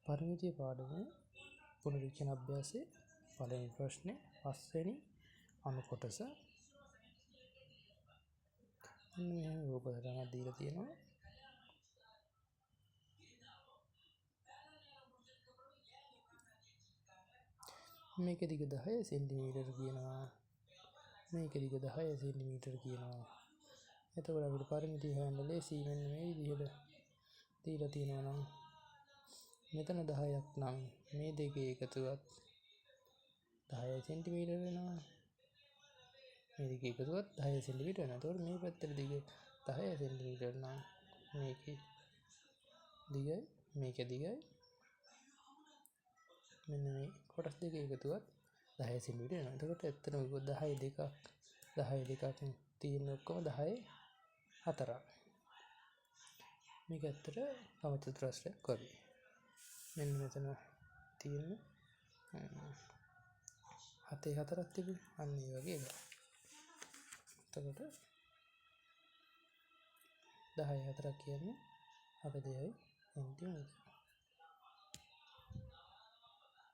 පරිමිතිය පාඩමේ පුනරීක්ෂණ අභ්‍යාසයේ පළවෙනි ප්‍රශ්නේ 5 වෙනි අණු කොටස. මේ රූප සටහනක් දීලා තියෙනවා. මේක දිග 10 සෙන්ටිමීටර කියනවා. මේක දිග 10 සෙන්ටිමීටර කියනවා. එතකොට අපිට පරිමිතිය හොයන්න ලේසි. මෙන්න මේ විදිහට දීලා තියෙනවා නම් මෙතන 10ක් නම් මේ දෙකේ එකතුවත් 10 සෙන්ටිමීටර වෙනවා. මේ දෙකේ එකතුවත් 10 සෙන්ටිමීටර වෙනවා. එතකොට මේ පැත්තේ දිග 10 සෙන්ටිමීටර නම් මේකේ දිගයි මෙන්න මේ කොටස් දෙක එකතුවත් 10 සෙන්ටිමීටර වෙනවා. එතකොට ඇත්තටම 10 දෙකක් තියෙන ඔක්කොම 10 4ක්. මේක ඇත්තට සමචතුරස්‍රයක් වගේ. මෙන්න මෙතන තියෙන 7 4ක් තිබුණේ. අන්න ඒ වගේ එකක්. එතකොට 10 4ක් කියන්නේ 42 සෙන්ටිමීටර.